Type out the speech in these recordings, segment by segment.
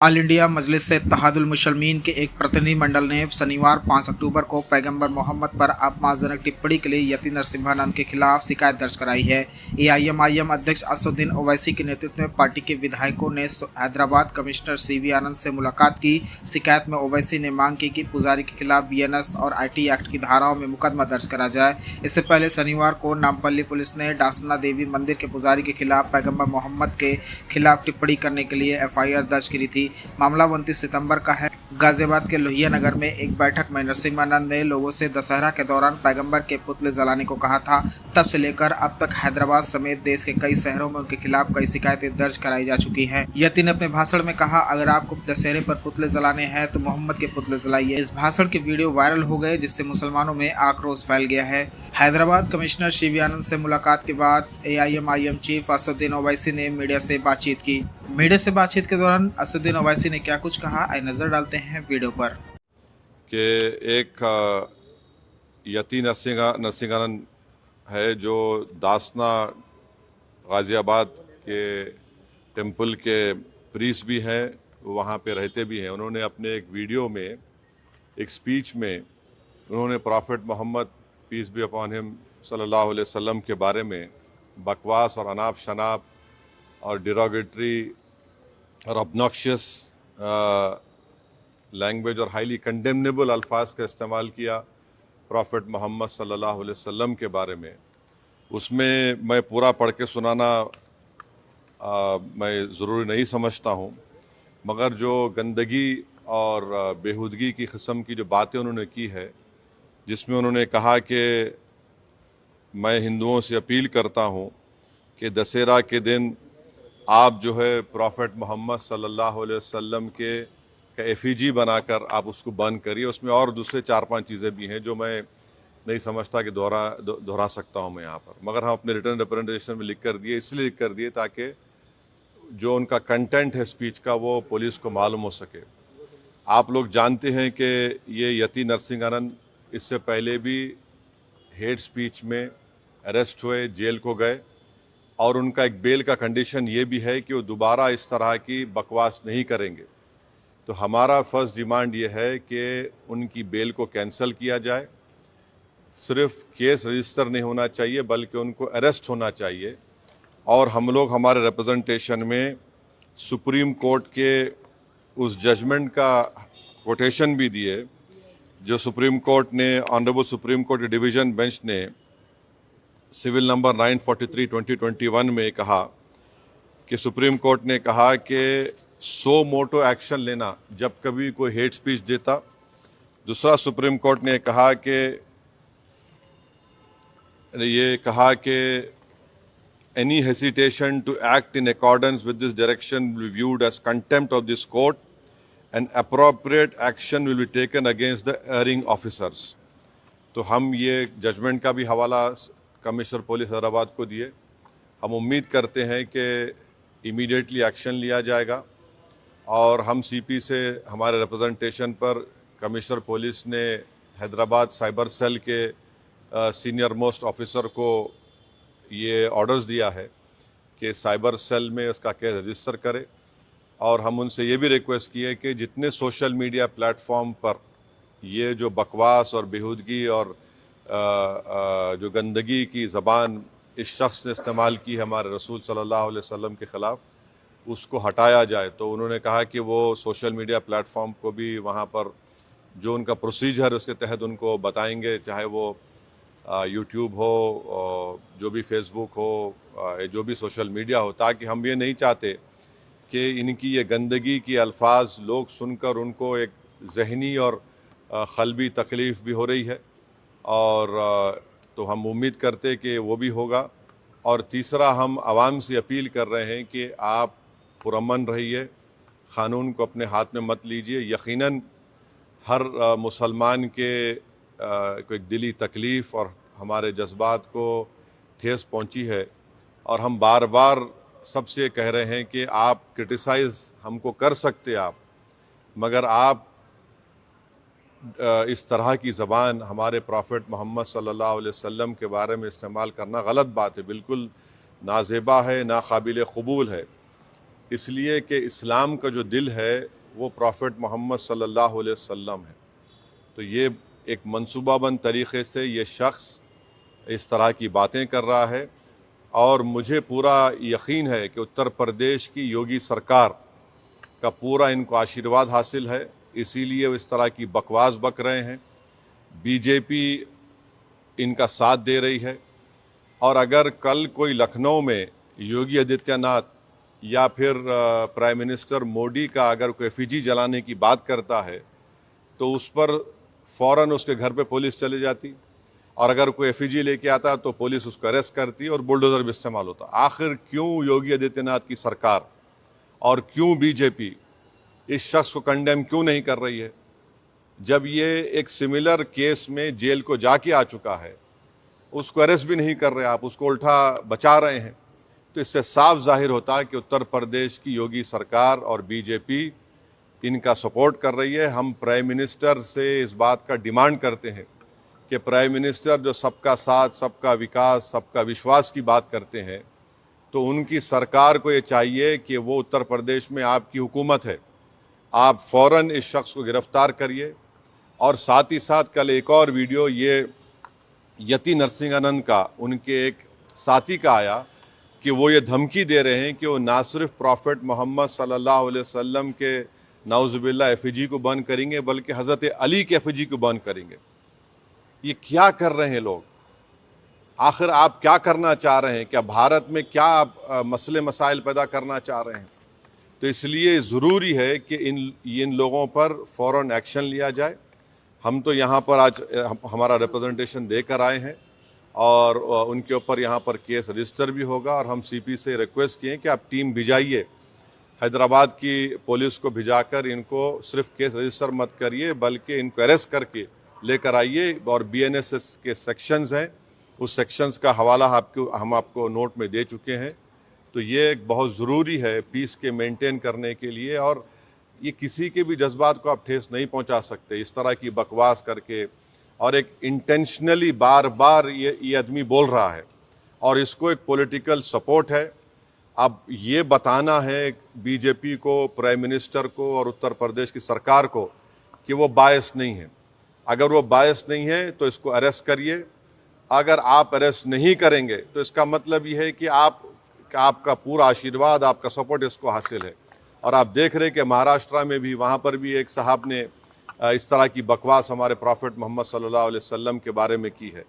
All India मजलिस इत्तेहादुल मुसलमीन के एक प्रतिनिधिमंडल ने शनिवार 5 अक्टूबर को पैगंबर मोहम्मद पर अपमानजनक टिप्पणी के लिए यति नरसिम्हानंद के खिलाफ शिकायत दर्ज कराई है। एआईएमआईएम अध्यक्ष असदुद्दीन ओवैसी के नेतृत्व में पार्टी के विधायकों ने हैदराबाद कमिश्नर सीवी आनंद से मुलाकात की। शिकायत में ओवैसी ने मांग की कि पुजारी के खिलाफ बीएनएस और आईटी एक्ट की धाराओं में मुकदमा दर्ज करा जाए। इससे पहले शनिवार को नामपल्ली पुलिस ने डासना देवी मंदिर के पुजारी के खिलाफ पैगंबर मोहम्मद के खिलाफ टिप्पणी करने के लिए एफआईआर दर्ज की थी। मामला 29 सितंबर का है। गाजियाबाद के लोहिया नगर में एक बैठक में नरसिम्हानंद ने लोगों से दशहरा के दौरान पैगंबर के पुतले जलाने को कहा था। तब से लेकर अब तक हैदराबाद समेत देश के कई शहरों में उनके खिलाफ कई शिकायतें दर्ज कराई जा चुकी हैं। यति ने अपने भाषण में कहा, अगर आपको दशहरे पर पुतले जलाने हैं तो मोहम्मद के पुतले जलाइए। इस भाषण के वीडियो वायरल हो गए, जिससे मुसलमानों में आक्रोश फैल गया है। हैदराबाद कमिश्नर सीवी आनंद से मुलाकात के बाद एआईएमआईएम चीफ असदुद्दीन ओवैसी ने मीडिया से बातचीत की। मीडिया से बातचीत के दौरान असदुद्दीन ओवैसी ने क्या कुछ कहा, आइए नजर डालते हैं वीडियो पर। कि एक यति नरसिंहानंद है जो दासना गाज़ियाबाद के टेम्पल के प्रीस्ट भी हैं, वहाँ पे रहते भी हैं। उन्होंने अपने एक वीडियो में, एक स्पीच में, उन्होंने prophet Muhammad peace be upon him सल्लल्लाहु अलैहि वसल्लम के बारे में बकवास और अनाप शनाप और डिरोगेटरी और ऑब्नॉक्शियस लैंग्वेज और हाईली कंडेमनेबल अल्फाज का इस्तेमाल किया प्रॉफिट मोहम्मद सल्लल्लाहु अलैहि वसल्लम के बारे में। उसमें मैं पूरा पढ़ के सुनाना मैं ज़रूरी नहीं समझता हूँ, मगर जो गंदगी और बेहूदगी की किस्म की जो बातें उन्होंने की है, जिसमें उन्होंने कहा कि मैं हिंदुओं से अपील करता हूँ कि दशहरा के दिन आप जो है प्रॉफिट मोहम्मद सल्लल्लाहु अलैहि वसल्लम के एफिजी बनाकर आप उसको बर्न करिए। उसमें और दूसरे 4-5 चीज़ें भी हैं जो मैं नहीं समझता कि दोहरा सकता हूँ मैं यहाँ पर, मगर हम अपने रिटर्न रिप्रेजेंटेशन में लिख कर दिए, इसलिए लिख कर दिए ताकि जो उनका कंटेंट है स्पीच का वो पुलिस को मालूम हो सके। आप लोग जानते हैं कि ये यति नरसिंहानंद इससे पहले भी हेट स्पीच में अरेस्ट हुए, जेल को गए, और उनका एक बेल का कंडीशन ये भी है कि वो दोबारा इस तरह की बकवास नहीं करेंगे। तो हमारा फर्स्ट डिमांड ये है कि उनकी बेल को कैंसिल किया जाए। सिर्फ केस रजिस्टर नहीं होना चाहिए बल्कि उनको अरेस्ट होना चाहिए। और हम लोग हमारे रिप्रेजेंटेशन में सुप्रीम कोर्ट के उस जजमेंट का कोटेशन भी दिए जो सुप्रीम कोर्ट ने, honourable supreme court division bench ने सिविल नंबर 943/2021 में कहा कि सुप्रीम कोर्ट ने कहा कि सो मोटो एक्शन लेना जब कभी कोई हेट स्पीच देता। दूसरा, सुप्रीम कोर्ट ने कहा कि any hesitation to act in accordance with this direction will be viewed as contempt of this court and appropriate action will be taken against the erring officers. तो हम ये judgement का भी हवाला कमिश्नर पुलिस हैदराबाद को दिए। हम उम्मीद करते हैं कि इमीडिएटली एक्शन लिया जाएगा। और हम सीपी से हमारे रिप्रेजेंटेशन पर कमिश्नर पुलिस ने हैदराबाद साइबर सेल के सीनियर मोस्ट ऑफिसर को ये ऑर्डर्स दिया है कि साइबर सेल में उसका केस रजिस्टर करे। और हम उनसे ये भी रिक्वेस्ट की है कि जितने सोशल मीडिया प्लेटफॉर्म पर ये जो बकवास और बेहूदगी और जो गंदगी की ज़बान इस शख्स ने इस्तेमाल की है हमारे रसूल सल्लल्लाहु अलैहि वसल्लम के ख़िलाफ़, उसको हटाया जाए। तो उन्होंने कहा कि वो सोशल मीडिया प्लेटफॉर्म को भी वहाँ पर जो उनका प्रोसीजर उसके तहत उनको बताएंगे, चाहे वो यूट्यूब हो, जो भी फेसबुक हो, जो भी सोशल मीडिया हो, ताकि हम ये नहीं चाहते कि इनकी ये गंदगी की अल्फाज लोग सुनकर उनको एक जहनी और क़ल्बी तकलीफ़ भी हो रही है। और तो हम उम्मीद करते कि वो भी होगा। और तीसरा, हम आवाम से अपील कर रहे हैं कि आप पुरअमन रहिए, क़ानून को अपने हाथ में मत लीजिए। यकीनन हर मुसलमान के को एक दिली तकलीफ़ और हमारे जज्बात को ठेस पहुंची है, और हम बार बार सबसे कह रहे हैं कि आप क्रिटिसाइज़ हमको कर सकते आप, मगर आप इस तरह की ज़बान हमारे प्रॉफिट मोहम्मद सल्लल्लाहु अलैहि वसल्लम के बारे में इस्तेमाल करना गलत बात है, बिल्कुल नाज़ेबा है, नाकाबिल क़बूल है। इसलिए कि इस्लाम का जो दिल है वो प्रॉफिट मोहम्मद सल्लल्लाहु अलैहि वसल्लम है। तो ये एक मंसूबाबंद तरीक़े से ये शख्स इस तरह की बातें कर रहा है और मुझे पूरा यकीन है कि उत्तर प्रदेश की योगी सरकार का पूरा इनको आशीर्वाद हासिल है, इसीलिए वो इस तरह की बकवास बक रहे हैं। बीजेपी इनका साथ दे रही है और अगर कल कोई लखनऊ में योगी आदित्यनाथ या फिर प्राइम मिनिस्टर मोदी का अगर कोई एफिजी जलाने की बात करता है तो उस पर फ़ौरन उसके घर पे पुलिस चली जाती और अगर कोई एफिजी लेके आता तो पुलिस उसको अरेस्ट करती और बुलडोज़र भी इस्तेमाल होता। आखिर क्यों योगी आदित्यनाथ की सरकार और क्यों बीजेपी इस शख्स को कंडेम क्यों नहीं कर रही है? जब ये एक सिमिलर केस में जेल को जाके आ चुका है, उसको अरेस्ट भी नहीं कर रहे आप, उसको उल्टा बचा रहे हैं। तो इससे साफ जाहिर होता है कि उत्तर प्रदेश की योगी सरकार और बीजेपी इनका सपोर्ट कर रही है। हम प्राइम मिनिस्टर से इस बात का डिमांड करते हैं कि प्राइम मिनिस्टर जो सबका साथ, सबका विकास, सबका विश्वास की बात करते हैं, तो उनकी सरकार को ये चाहिए कि वो उत्तर प्रदेश में आपकी हुकूमत है, आप फ़ौरन इस शख्स को गिरफ़्तार करिए। और साथ ही साथ कल एक और वीडियो ये यति नरसिंहानंद का, उनके एक साथी का आया कि वो ये धमकी दे रहे हैं कि वो ना सिर्फ प्रॉफिट मोहम्मद सल्लल्लाहु अलैहि वसल्लम के नाउज़ुबिल्लाह एफिजी को बंद करेंगे बल्कि हज़रत अली के एफिजी को बंद करेंगे। ये क्या कर रहे हैं लोग? आखिर आप क्या करना चाह रहे हैं? क्या भारत में क्या आप मसले मसाइल पैदा करना चाह रहे हैं? तो इसलिए ज़रूरी है कि इन लोगों पर फ़ौरन एक्शन लिया जाए। हम तो यहाँ पर आज हमारा रिप्रेजेंटेशन देकर आए हैं और उनके ऊपर यहाँ पर केस रजिस्टर भी होगा और हम सीपी से रिक्वेस्ट किए कि आप टीम भिजाइए, हैदराबाद की पुलिस को भिजाकर इनको सिर्फ केस रजिस्टर मत करिए बल्कि इनको अरेस्ट करके लेकर आइए। और बीएनएस के सेक्शंस हैं, उस सेक्शंस का हवाला हम आपको नोट में दे चुके हैं। तो ये एक बहुत ज़रूरी है पीस के मेंटेन करने के लिए और ये किसी के भी जज्बात को आप ठेस नहीं पहुंचा सकते इस तरह की बकवास करके। और एक इंटेंशनली बार बार ये आदमी बोल रहा है और इसको एक पॉलिटिकल सपोर्ट है। अब ये बताना है बीजेपी को, प्राइम मिनिस्टर को और उत्तर प्रदेश की सरकार को कि वो बायस नहीं है। अगर वो बायस नहीं है तो इसको अरेस्ट करिए। अगर आप अरेस्ट नहीं करेंगे तो इसका मतलब ये है कि आपका पूरा आशीर्वाद, आपका सपोर्ट इसको हासिल है। और आप देख रहे हैं कि महाराष्ट्र में भी, वहाँ पर भी एक साहब ने इस तरह की बकवास हमारे प्रॉफिट मोहम्मद सल्लल्लाहु अलैहि वसल्लम के बारे में की है।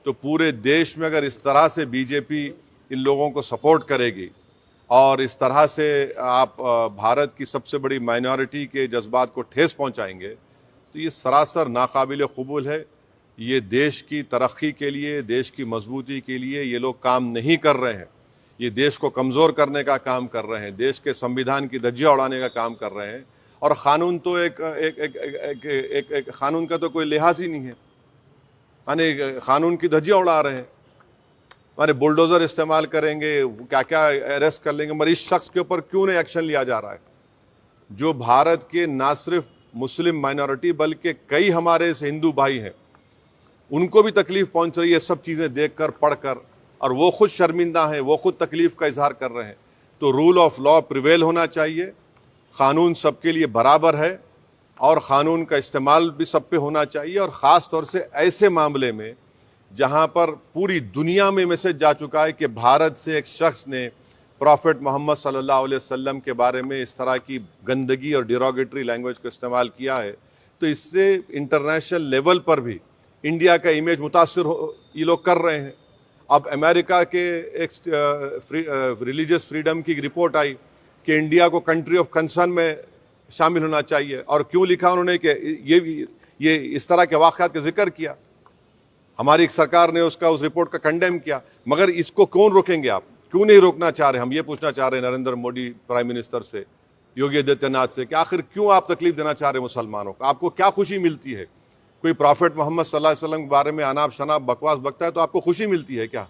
तो पूरे देश में अगर इस तरह से बीजेपी इन लोगों को सपोर्ट करेगी और इस तरह से आप भारत की सबसे बड़ी माइनॉरिटी के जज्बात को ठेस पहुँचाएंगे तो ये सरासर नाकाबिल कबूल है। ये देश की तरक्की के लिए, देश की मजबूती के लिए ये लोग काम नहीं कर रहे हैं। ये देश को कमज़ोर करने का काम कर रहे हैं, देश के संविधान की धज्जियां उड़ाने का काम कर रहे हैं। और क़ानून तो एक क़ानून का तो कोई लिहाज ही नहीं है, माने क़ानून की धज्जियां उड़ा रहे हैं। माने बुलडोज़र इस्तेमाल करेंगे, क्या क्या अरेस्ट कर लेंगे, मगर इस शख्स के ऊपर क्यों नहीं एक्शन लिया जा रहा है जो भारत के ना सिर्फ मुस्लिम माइनॉरिटी बल्कि कई हमारे हिंदू भाई हैं, उनको भी तकलीफ़ पहुंच रही है सब चीज़ें देखकर, पढ़कर, और वो खुद शर्मिंदा हैं, वो खुद तकलीफ़ का इजहार कर रहे हैं। तो रूल ऑफ लॉ प्रिवेल होना चाहिए, क़ानून सबके लिए बराबर है और क़ानून का इस्तेमाल भी सब पे होना चाहिए। और ख़ास तौर से ऐसे मामले में जहाँ पर पूरी दुनिया में मैसेज जा चुका है कि भारत से एक शख्स ने प्रॉफिट मोहम्मद सल्लल्लाहु अलैहि वसल्लम के बारे में इस तरह की गंदगी और डिरोगेटरी लैंग्वेज को इस्तेमाल किया है, तो इससे इंटरनेशनल लेवल पर भी इंडिया का इमेज मुतासर ये लोग कर रहे हैं। अब अमेरिका के एक रिलीजियस फ्रीडम की रिपोर्ट आई कि इंडिया को कंट्री ऑफ कंसर्न में शामिल होना चाहिए, और क्यों लिखा उन्होंने कि ये इस तरह के वाक़यात का जिक्र किया। हमारी सरकार ने उस रिपोर्ट का कंडेम किया, मगर इसको कौन रोकेंगे आप? क्यों नहीं रोकना चाह रहे? हम ये पूछना चाह रहे हैं नरेंद्र मोदी प्राइम मिनिस्टर से, योगी आदित्यनाथ से, कि आखिर क्यों आप तकलीफ देना चाह रहे हैं मुसलमानों को? आपको क्या खुशी मिलती है? कोई प्रॉफिट मोहम्मद सल्लल्लाहु अलैहि वसल्लम के बारे में अनाप शनाप बकवास बकता है तो आपको खुशी मिलती है क्या?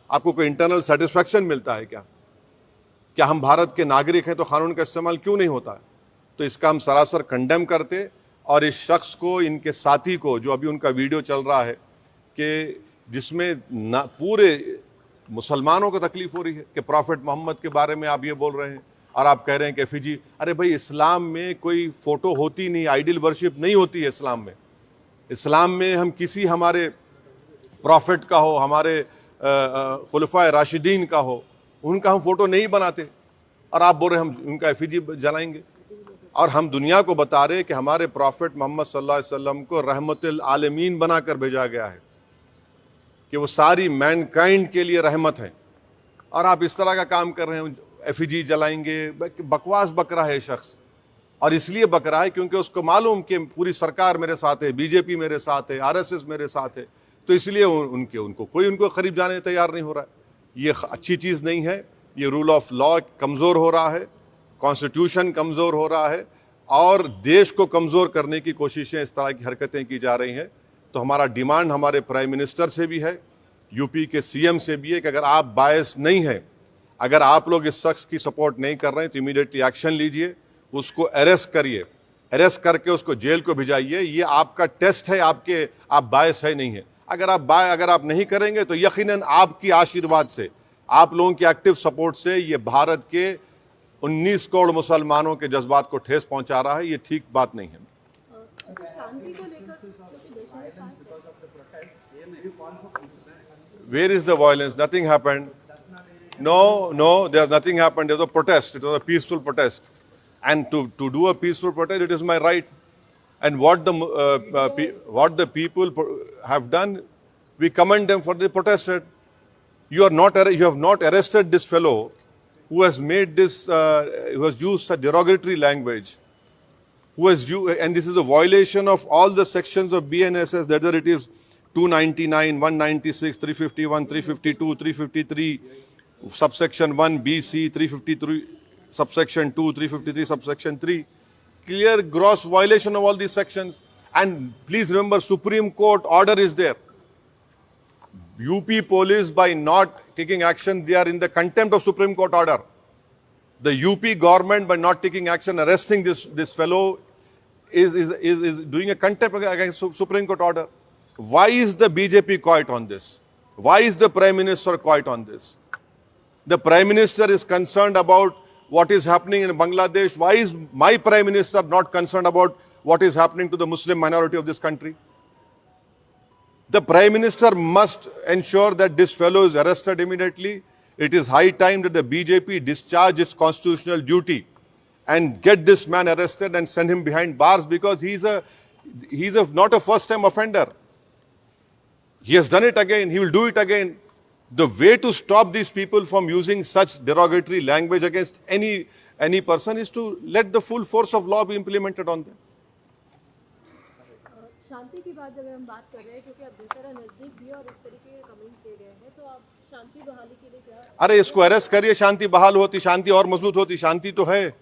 आपको कोई इंटरनल सेटिस्फेक्शन मिलता है क्या? क्या हम भारत के नागरिक हैं तो क़ानून का इस्तेमाल क्यों नहीं होता है? तो इसका हम सरासर कंडेम करते, और इस शख्स को, इनके साथी को, जो अभी उनका वीडियो चल रहा है कि जिसमें पूरे मुसलमानों को तकलीफ़ हो रही है कि प्रॉफिट मोहम्मद के बारे में आप ये बोल रहे हैं, और आप कह रहे हैं कि एफिजी, अरे भाई इस्लाम में कोई फोटो होती नहीं, आइडल वर्शिप नहीं होती है इस्लाम में। इस्लाम में हम किसी हमारे प्रॉफिट का हो, हमारे खुलफा राशिदीन का हो, उनका हम फोटो नहीं बनाते, और आप बोल रहे हम उनका एफिजी जलाएंगे। और हम दुनिया को बता रहे कि हमारे प्रॉफिट मोहम्मद सल्लल्लाहु अलैहि वसल्लम को रहमतुल आलमीन बनाकर भेजा गया है, कि वो सारी मैनकाइंड के लिए रहमत है, और आप इस तरह का काम कर रहे हैं, एफिजी जलाएंगे। बकवास बक रहा है शख्स, और इसलिए बक रहा है क्योंकि उसको मालूम कि पूरी सरकार मेरे साथ है, बीजेपी मेरे साथ है, आरएसएस मेरे साथ है, तो इसलिए उनको कोई करीब जाने तैयार नहीं हो रहा है। ये अच्छी चीज़ नहीं है। ये रूल ऑफ लॉ कमज़ोर हो रहा है, कॉन्स्टिट्यूशन कमज़ोर हो रहा है, और देश को कमज़ोर करने की कोशिशें, इस तरह की हरकतें की जा रही हैं। तो हमारा डिमांड हमारे प्राइम मिनिस्टर से भी है, यूपी के सीएम से भी है, कि अगर आप बायस नहीं हैं, अगर आप लोग इस शख्स की सपोर्ट नहीं कर रहे हैं, तो इमीडिएटली एक्शन लीजिए, उसको अरेस्ट करिए, अरेस्ट करके उसको जेल को भिजाइए। ये आपका टेस्ट है, आप बायस है नहीं है। अगर आप नहीं करेंगे तो यकीनन आपकी आशीर्वाद से, आप लोगों की एक्टिव सपोर्ट से ये भारत के 19 करोड़ मुसलमानों के जज्बात को ठेस पहुंचा रहा है। ये ठीक बात नहीं है। शांति को लेकर Where is the violence? Nothing happened. No, there's nothing happened. There was a protest. It was a peaceful protest. And to do a peaceful protest, it is my right. And what the people have done, we commend them for the protested. You have not arrested this fellow who has made this, who has used such derogatory language, and this is a violation of all the sections of BNSS, whether it is 299, 196, 351, 352, 353, subsection 1, BC, 353, subsection 2, 353, subsection 3. Clear gross violation of all these sections. And please remember, Supreme Court order is there. UP police, by not taking action, they are in the contempt of Supreme Court order. The UP government, by not taking action, arresting this fellow, is doing a contempt against Supreme Court order. Why is the BJP quiet on this? Why is the Prime Minister quiet on this? The Prime Minister is concerned about what is happening in Bangladesh. Why is my Prime Minister not concerned about what is happening to the Muslim minority of this country? The Prime Minister must ensure that this fellow is arrested immediately. It is high time that the BJP discharge its constitutional duty and get this man arrested and send him behind bars, because he's not a first-time offender. He has done it again. He will do it again. The way to stop these people from using such derogatory language against any person is to let the full force of law be implemented on them. शांति की बात जब हम बात कर रहे हैं, क्योंकि अब दशहरा नजदीक भी है और इस तरीके के कमेंट किए गए हैं, तो आप शांति बहाली के लिए क्या? अरे इसको अरेस्ट करिए, शांति बहाल होती, शांति और मजबूत होती। शांति तो है।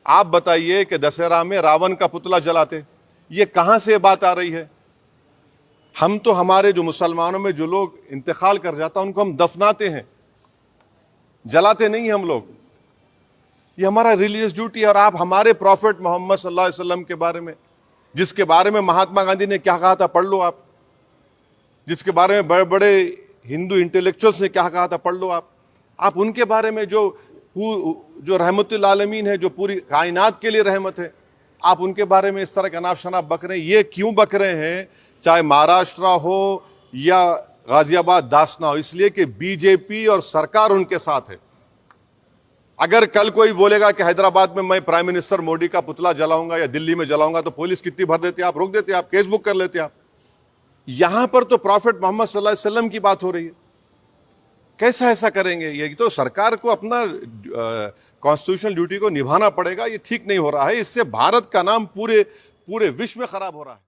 आप बताइए कि दशहरा में रावण का पुतला जलाते, ये कहां से बात आ रही है? हम तो हमारे जो मुसलमानों में जो लोग इंतकाल कर जाता उनको हम दफनाते हैं, जलाते नहीं हम लोग। ये हमारा रिलीजियस ड्यूटी है। और आप हमारे प्रॉफिट मोहम्मद सल्लल्लाहु अलैहि वसल्लम के बारे में, जिसके बारे में महात्मा गांधी ने क्या कहा था, पढ़ लो आप। जिसके बारे में बड़े बड़े हिंदू इंटेलेक्चुअल्स ने क्या कहा था, पढ़ लो आप उनके बारे में, जो रहमतुल आलमीन है, जो पूरी कायनात के लिए रहमत है, आप उनके बारे में इस तरह का नाफ शनाफ बक रहे हैं। ये क्यों बक रहे हैं? चाहे महाराष्ट्र हो या गाजियाबाद दासना हो, इसलिए कि बीजेपी और सरकार उनके साथ है। अगर कल कोई बोलेगा कि हैदराबाद में मैं प्राइम मिनिस्टर मोदी का पुतला जलाऊंगा या दिल्ली में जलाऊंगा, तो पुलिस कितनी भर देते, आप रोक देते, आप केस बुक कर लेते आप। यहां पर तो प्रॉफिट मोहम्मद सल्लल्लाहु अलैहि वसल्लम की बात हो रही है। कैसा ऐसा करेंगे? ये तो सरकार को अपना कॉन्स्टिट्यूशनल ड्यूटी को निभाना पड़ेगा। ये ठीक नहीं हो रहा है। इससे भारत का नाम पूरे विश्व में खराब हो रहा है।